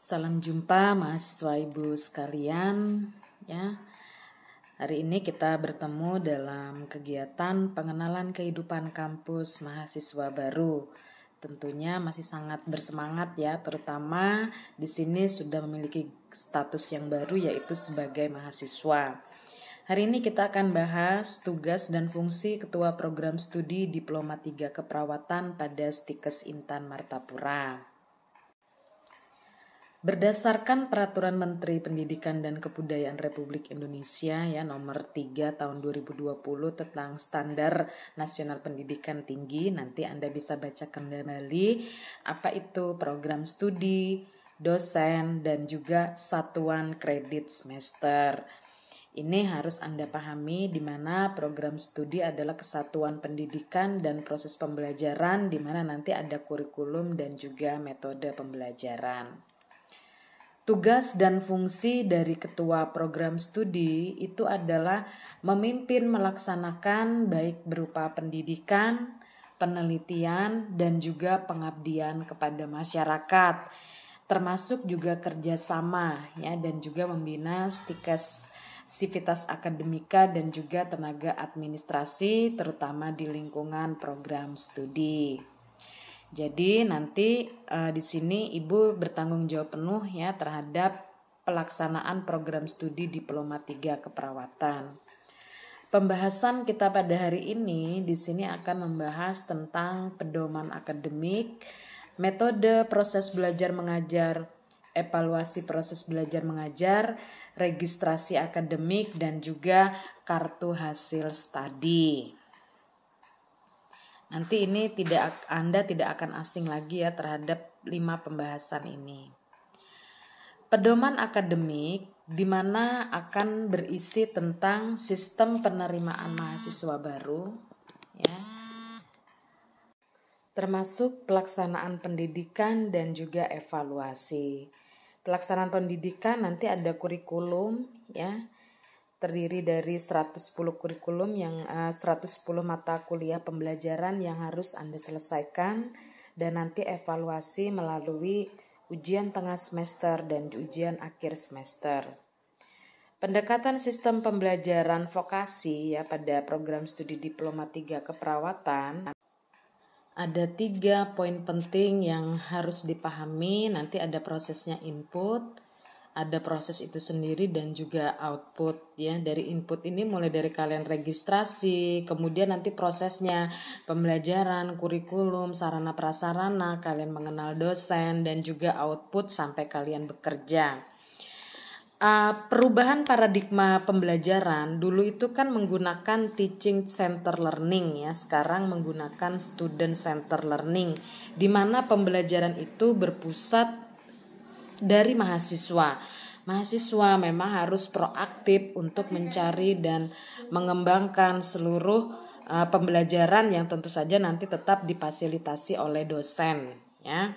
Salam jumpa mahasiswa ibu sekalian ya. Hari ini kita bertemu dalam kegiatan pengenalan kehidupan kampus mahasiswa baru. Tentunya masih sangat bersemangat ya, terutama di sini sudah memiliki status yang baru yaitu sebagai mahasiswa. Hari ini kita akan bahas tugas dan fungsi Ketua Program Studi Diploma 3 Keperawatan pada Stikes Intan Martapura. Berdasarkan Peraturan Menteri Pendidikan dan Kebudayaan Republik Indonesia ya nomor 3 tahun 2020 tentang Standar Nasional Pendidikan Tinggi, nanti Anda bisa bacakan kembali apa itu program studi, dosen, dan juga satuan kredit semester. Ini harus Anda pahami di mana program studi adalah kesatuan pendidikan dan proses pembelajaran di mana nanti ada kurikulum dan juga metode pembelajaran. Tugas dan fungsi dari ketua program studi itu adalah memimpin melaksanakan baik berupa pendidikan, penelitian, dan juga pengabdian kepada masyarakat, termasuk juga kerjasama ya, dan juga membina stikes sivitas akademika dan juga tenaga administrasi terutama di lingkungan program studi. Jadi nanti di sini Ibu bertanggung jawab penuh ya terhadap pelaksanaan program studi Diploma 3 Keperawatan. Pembahasan kita pada hari ini di sini akan membahas tentang pedoman akademik, metode proses belajar mengajar, evaluasi proses belajar mengajar, registrasi akademik, dan juga kartu hasil studi. Nanti ini Anda tidak akan asing lagi ya terhadap 5 pembahasan ini. Pedoman akademik di mana akan berisi tentang sistem penerimaan mahasiswa baru ya. Termasuk pelaksanaan pendidikan dan juga evaluasi. Pelaksanaan pendidikan nanti ada kurikulum ya. Terdiri dari 110 kurikulum yang 110 mata kuliah pembelajaran yang harus Anda selesaikan, dan nanti evaluasi melalui ujian tengah semester dan ujian akhir semester. Pendekatan sistem pembelajaran vokasi ya pada program studi Diploma 3 Keperawatan ada 3 poin penting yang harus dipahami. Nanti ada prosesnya input, ada proses itu sendiri, dan juga output ya. Dari input ini mulai dari kalian registrasi, kemudian nanti prosesnya pembelajaran, kurikulum, sarana prasarana, kalian mengenal dosen, dan juga output sampai kalian bekerja. Perubahan paradigma pembelajaran dulu itu kan menggunakan teaching center learning ya, sekarang menggunakan student center learning, di mana pembelajaran itu berpusat dari mahasiswa. Mahasiswa memang harus proaktif untuk mencari dan mengembangkan seluruh pembelajaran yang tentu saja nanti tetap difasilitasi oleh dosen ya.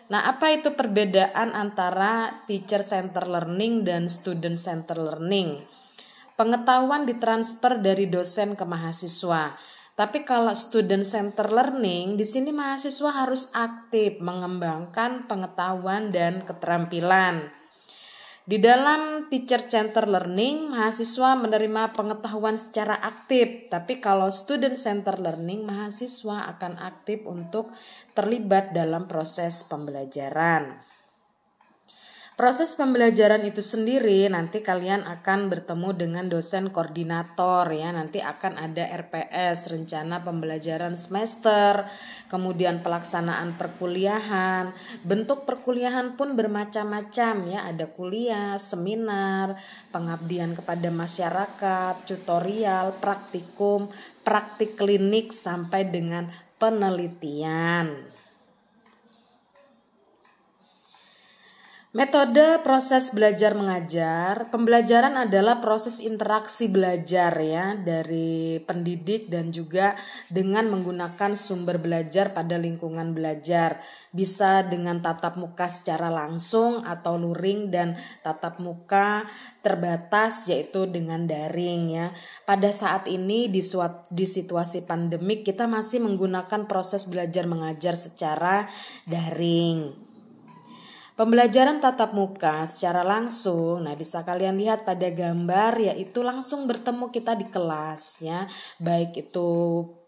Nah, apa itu perbedaan antara teacher center learning dan student center learning? Pengetahuan ditransfer dari dosen ke mahasiswa. Tapi kalau student center learning, di sini mahasiswa harus aktif mengembangkan pengetahuan dan keterampilan. Di dalam teacher center learning, mahasiswa menerima pengetahuan secara aktif. Tapi kalau student center learning, mahasiswa akan aktif untuk terlibat dalam proses pembelajaran. Proses pembelajaran itu sendiri nanti kalian akan bertemu dengan dosen koordinator ya. Nanti akan ada RPS, rencana pembelajaran semester, kemudian pelaksanaan perkuliahan. Bentuk perkuliahan pun bermacam-macam ya. Ada kuliah, seminar, pengabdian kepada masyarakat, tutorial, praktikum, praktik klinik, sampai dengan penelitian. Metode proses belajar mengajar. Pembelajaran adalah proses interaksi belajar ya dari pendidik dan juga dengan menggunakan sumber belajar pada lingkungan belajar. Bisa dengan tatap muka secara langsung atau luring, dan tatap muka terbatas yaitu dengan daring ya. Pada saat ini di situasi pandemik kita masih menggunakan proses belajar mengajar secara daring. Pembelajaran tatap muka secara langsung, nah bisa kalian lihat pada gambar, yaitu langsung bertemu kita di kelas ya, baik itu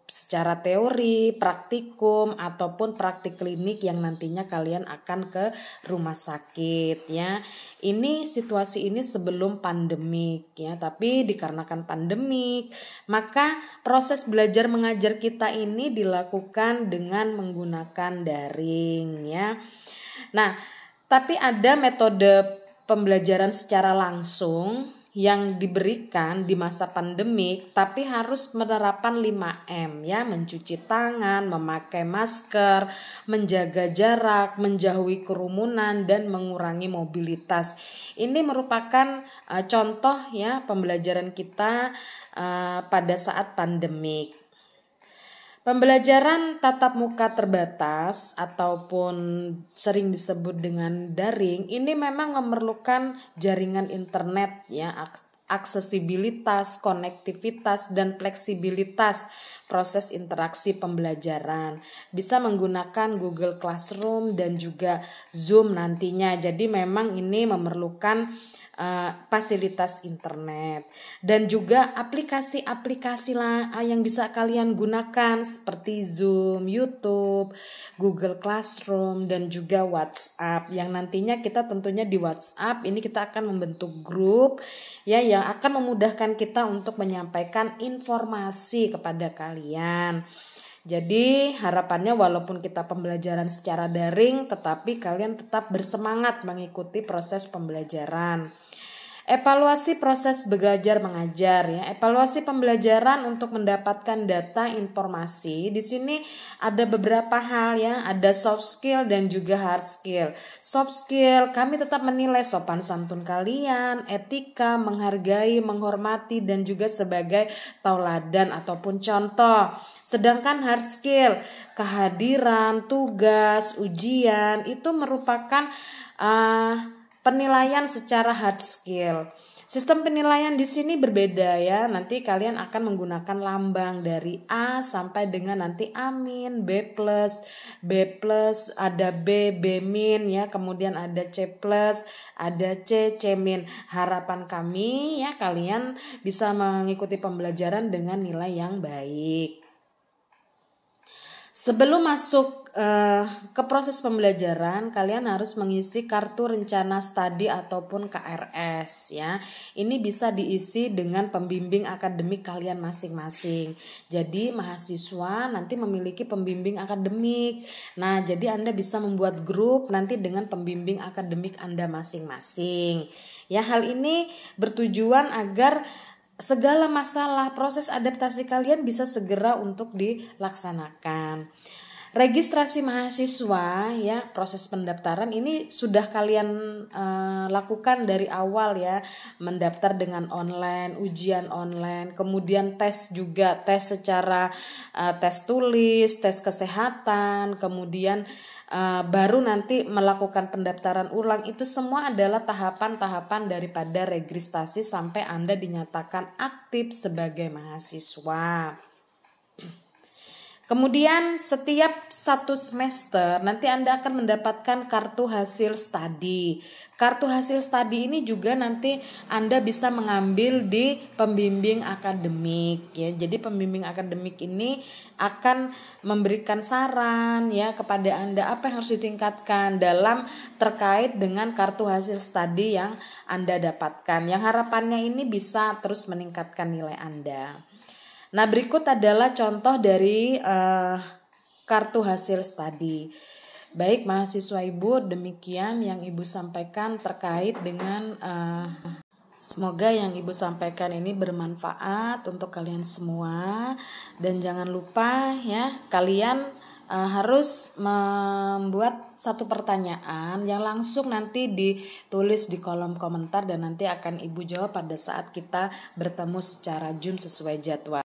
secara teori, praktikum ataupun praktik klinik yang nantinya kalian akan ke rumah sakit ya. Ini situasi ini sebelum pandemik ya, tapi dikarenakan pandemik, maka proses belajar mengajar kita ini dilakukan dengan menggunakan daring ya. Nah, tapi ada metode pembelajaran secara langsung yang diberikan di masa pandemik, tapi harus menerapkan 5M ya, mencuci tangan, memakai masker, menjaga jarak, menjauhi kerumunan dan mengurangi mobilitas. Ini merupakan contoh ya pembelajaran kita pada saat pandemik. Pembelajaran tatap muka terbatas ataupun sering disebut dengan daring ini memang memerlukan jaringan internet ya, aksesibilitas, konektivitas dan fleksibilitas proses interaksi pembelajaran. Bisa menggunakan Google Classroom dan juga Zoom nantinya. Jadi memang ini memerlukan fasilitas internet dan juga aplikasi-aplikasi yang bisa kalian gunakan seperti Zoom, YouTube, Google Classroom dan juga WhatsApp, yang nantinya kita tentunya di WhatsApp ini kita akan membentuk grup ya yang akan memudahkan kita untuk menyampaikan informasi kepada kalian. Jadi harapannya walaupun kita pembelajaran secara daring, tetapi kalian tetap bersemangat mengikuti proses pembelajaran. Evaluasi proses belajar mengajar ya. Evaluasi pembelajaran untuk mendapatkan data informasi. Di sini ada beberapa hal ya, ada soft skill dan juga hard skill. Soft skill, kami tetap menilai sopan santun kalian, etika, menghargai, menghormati dan juga sebagai tauladan ataupun contoh. Sedangkan hard skill, kehadiran, tugas, ujian itu merupakan penilaian secara hard skill. Sistem penilaian di sini berbeda ya. Nanti kalian akan menggunakan lambang dari A sampai dengan nanti A-, B+, B+, ada B, B- ya, kemudian ada C+, ada C, C-. Harapan kami ya kalian bisa mengikuti pembelajaran dengan nilai yang baik. Sebelum masuk ke proses pembelajaran, kalian harus mengisi kartu rencana studi ataupun KRS ya. Ini bisa diisi dengan pembimbing akademik kalian masing-masing. Jadi mahasiswa nanti memiliki pembimbing akademik. Nah, jadi Anda bisa membuat grup nanti dengan pembimbing akademik Anda masing-masing. Ya, hal ini bertujuan agar segala masalah proses adaptasi kalian bisa segera untuk dilaksanakan. Registrasi mahasiswa ya, proses pendaftaran ini sudah kalian lakukan dari awal ya, mendaftar dengan online, ujian online, kemudian tes juga, tes secara tes tulis, tes kesehatan, kemudian baru nanti melakukan pendaftaran ulang. Itu semua adalah tahapan-tahapan daripada registrasi sampai Anda dinyatakan aktif sebagai mahasiswa. Kemudian setiap 1 semester nanti Anda akan mendapatkan kartu hasil studi. Kartu hasil studi ini juga nanti Anda bisa mengambil di pembimbing akademik ya. Jadi pembimbing akademik ini akan memberikan saran ya kepada Anda apa yang harus ditingkatkan dalam terkait dengan kartu hasil studi yang Anda dapatkan. Yang harapannya ini bisa terus meningkatkan nilai Anda. Nah, berikut adalah contoh dari kartu hasil studi. Baik mahasiswa Ibu, demikian yang Ibu sampaikan terkait dengan semoga yang Ibu sampaikan ini bermanfaat untuk kalian semua. Dan jangan lupa ya, kalian harus membuat satu pertanyaan yang langsung nanti ditulis di kolom komentar dan nanti akan Ibu jawab pada saat kita bertemu secara Zoom sesuai jadwal.